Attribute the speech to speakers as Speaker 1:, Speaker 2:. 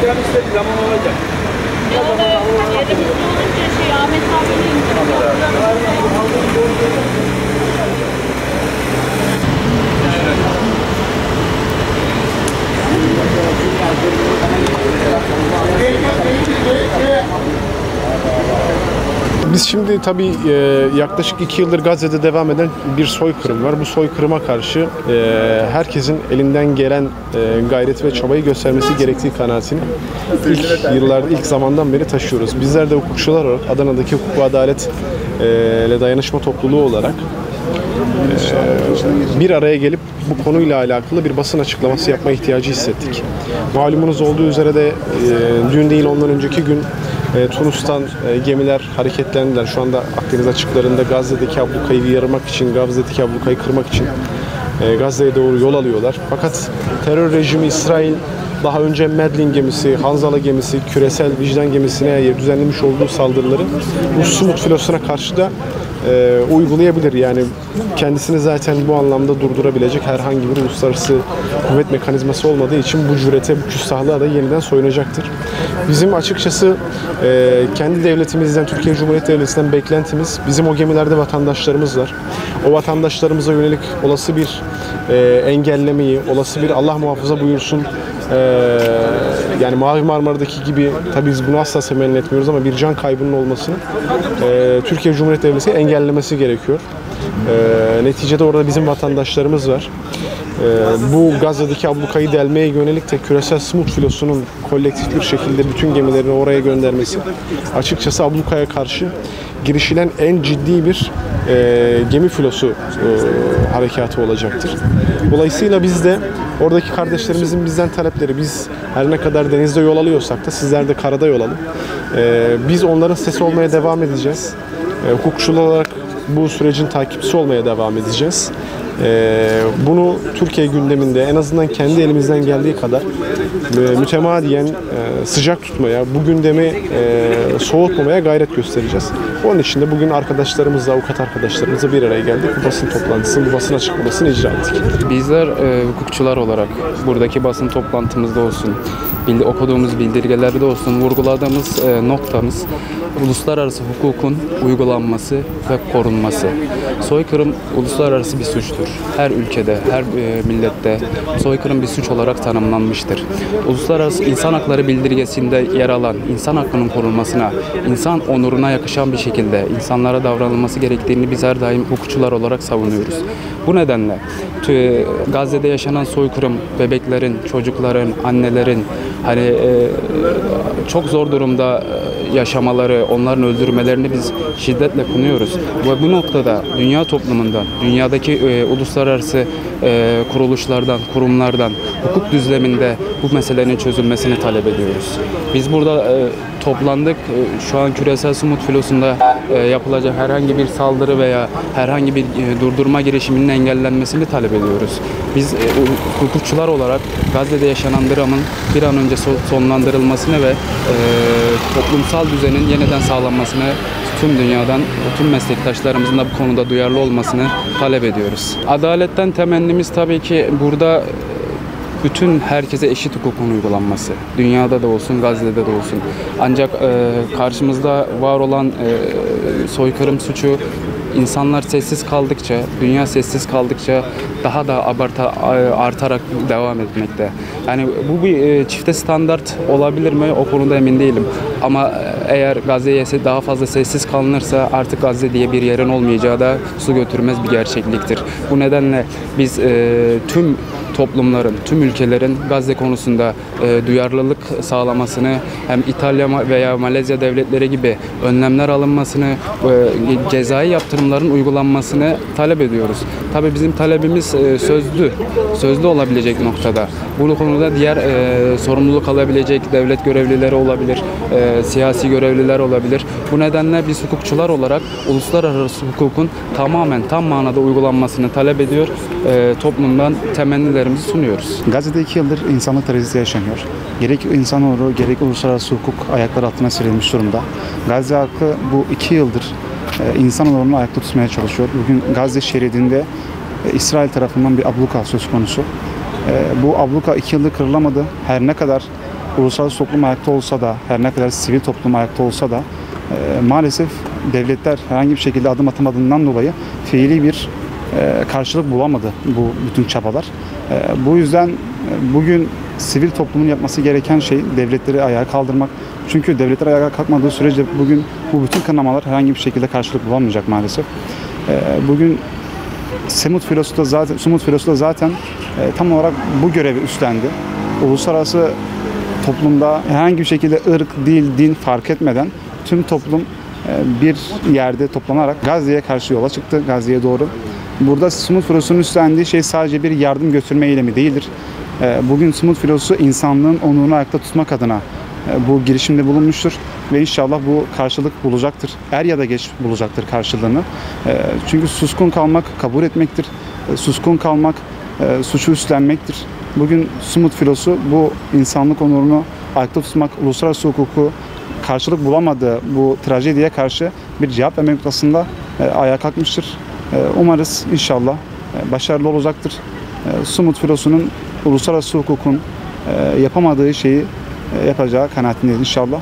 Speaker 1: zaman olacak.
Speaker 2: Ya da yerimizde olunca Ahmet abiyle
Speaker 3: Biz şimdi tabii yaklaşık 2 yıldır Gazze'de devam eden bir soykırım var. Bu soykırıma karşı herkesin elinden gelen gayret ve çabayı göstermesi gerektiği kanaatini ilk zamandan beri taşıyoruz. Bizler de hukukçular olarak Adana'daki hukuk ve adalet ile dayanışma topluluğu olarak bir araya gelip bu konuyla alakalı bir basın açıklaması yapma ihtiyacı hissettik. Malumunuz olduğu üzere de dün değil ondan önceki gün Tunus'tan gemiler hareketlendiler. Şu anda Akdeniz açıklarında Gazze'deki ablukayı yarmak için, Gazze'deki ablukayı kırmak için Gazze'ye doğru yol alıyorlar. Fakat terör rejimi İsrail daha önce Medlin gemisi, Hanzala gemisi, küresel vicdan gemisine düzenlemiş olduğu saldırıları bu Sumut filosuna karşı da uygulayabilir. Yani kendisini zaten bu anlamda durdurabilecek herhangi bir uluslararası kuvvet mekanizması olmadığı için bu cürete, bu küstahlığa da yeniden soyunacaktır. Bizim açıkçası kendi devletimizden, Türkiye Cumhuriyeti Devleti'nden beklentimiz, bizim o gemilerde vatandaşlarımız var. O vatandaşlarımıza yönelik olası bir engellemeyi, olası bir Allah muhafaza buyursun yani Mavi Marmara'daki gibi, tabii biz bunu asla temenni etmiyoruz ama bir can kaybının olmasını Türkiye Cumhuriyeti Devleti engellemesi gerekiyor. Neticede orada bizim vatandaşlarımız var. Bu Gazze'deki ablukayı delmeye yönelik de küresel Smut filosunun kolektif bir şekilde bütün gemilerini oraya göndermesi açıkçası ablukaya karşı girişilen en ciddi bir gemi filosu harekatı olacaktır. Dolayısıyla biz de oradaki kardeşlerimizin bizden talepleri, biz her ne kadar denizde yol alıyorsak da sizler de karada yol alın. Biz onların sesi olmaya devam edeceğiz. Hukukçular olarak bu sürecin takipçisi olmaya devam edeceğiz. Bunu Türkiye gündeminde en azından kendi elimizden geldiği kadar mütemadiyen sıcak tutmaya, bu gündemi soğutmamaya gayret göstereceğiz. Onun için de bugün arkadaşlarımızla, avukat arkadaşlarımızla bir araya geldik. Bu basın toplantısını, bu basın açıklamasını icra ettik.
Speaker 4: Bizler hukukçular olarak buradaki basın toplantımızda olsun, okuduğumuz bildirgelerde olsun vurguladığımız noktamız uluslararası hukukun uygulanması ve korunması. Soykırım uluslararası bir suçtur. Her ülkede, her millette soykırım bir suç olarak tanımlanmıştır. Uluslararası İnsan Hakları Bildirgesi'nde yer alan insan hakkının korunmasına, insan onuruna yakışan bir şekilde insanlara davranılması gerektiğini biz her daim hukukçular olarak savunuyoruz. Bu nedenle Gazze'de yaşanan soykırım, bebeklerin, çocukların, annelerin çok zor durumda yaşamaları, onların öldürmelerini biz şiddetle kınıyoruz. Ve bu noktada dünya toplumundan, dünyadaki uluslararası kuruluşlardan, kurumlardan, hukuk düzleminde bu meselenin çözülmesini talep ediyoruz. Biz burada toplandık. Şu an küresel Sumut filosunda yapılacak herhangi bir saldırı veya herhangi bir durdurma girişiminin engellenmesini talep ediyoruz. Biz hukukçular olarak Gazze'de yaşanan dramın bir an önce sonlandırılmasını ve toplumsal düzenin yeniden sağlanmasını tüm dünyadan, tüm meslektaşlarımızın da bu konuda duyarlı olmasını talep ediyoruz. Adaletten temennimiz tabii ki burada bütün herkese eşit hukukun uygulanması. Dünyada da olsun, Gazze'de de olsun. Ancak karşımızda var olan soykırım suçu insanlar sessiz kaldıkça, dünya sessiz kaldıkça daha da artarak devam etmekte. Yani bu bir çifte standart olabilir mi? O konuda emin değilim. Ama eğer Gazze'ye daha fazla sessiz kalınırsa artık Gazze diye bir yerin olmayacağı da su götürmez bir gerçekliktir. Bu nedenle biz tüm toplumların, tüm ülkelerin Gazze konusunda duyarlılık sağlamasını, hem İtalya veya Malezya devletleri gibi önlemler alınmasını, cezai yaptırımların uygulanmasını talep ediyoruz. Tabii bizim talebimiz sözlü olabilecek noktada. Bu konuda diğer sorumluluk alabilecek devlet görevlileri olabilir, siyasi görevliler olabilir. Bu nedenle biz hukukçular olarak uluslararası hukukun tamamen, tam manada uygulanmasını talep ediyor, toplumdan temennilerimizi sunuyoruz.
Speaker 5: Gazze'de 2 yıldır insanlık trajedisi yaşanıyor. Gerek insanoğlu, gerek uluslararası hukuk ayaklar altına serilmiş durumda. Gazze halkı bu 2 yıldır insanoğlunu ayakta tutmaya çalışıyor. Bugün Gazze şeridinde İsrail tarafından bir abluka söz konusu. Bu abluka 2 yıldır kırılamadı. Her ne kadar uluslararası toplum ayakta olsa da, her ne kadar sivil toplum ayakta olsa da maalesef devletler herhangi bir şekilde adım atamadığından dolayı fiili bir karşılık bulamadı bu bütün çabalar. Bu yüzden bugün sivil toplumun yapması gereken şey devletleri ayağa kaldırmak. Çünkü devletler ayağa kalkmadığı sürece bugün bu bütün kınamalar herhangi bir şekilde karşılık bulamayacak maalesef. Bugün Sumut Filosu da zaten tam olarak bu görevi üstlendi. Uluslararası toplumda herhangi bir şekilde ırk, dil, din fark etmeden tüm toplum bir yerde toplanarak Gazze'ye karşı yola çıktı, Gazze'ye doğru. Burada Sumut Filosu'nun üstlendiği şey sadece bir yardım götürme eylemi değildir. Bugün Sumut Filosu insanlığın onurunu ayakta tutmak adına bu girişimde bulunmuştur ve inşallah bu karşılık bulacaktır. Er ya da geç bulacaktır karşılığını. Çünkü suskun kalmak kabul etmektir. Suskun kalmak suçu üstlenmektir. Bugün Sumut Filosu bu insanlık onurunu ayakta tutmak, uluslararası hukuku karşılık bulamadığı bu trajediye karşı bir cevap verme noktasında ayağa kalkmıştır. Umarız inşallah başarılı olacaktır. Sumut Filosu'nun uluslararası hukukun yapamadığı şeyi yapacağı kanaatindeyiz inşallah.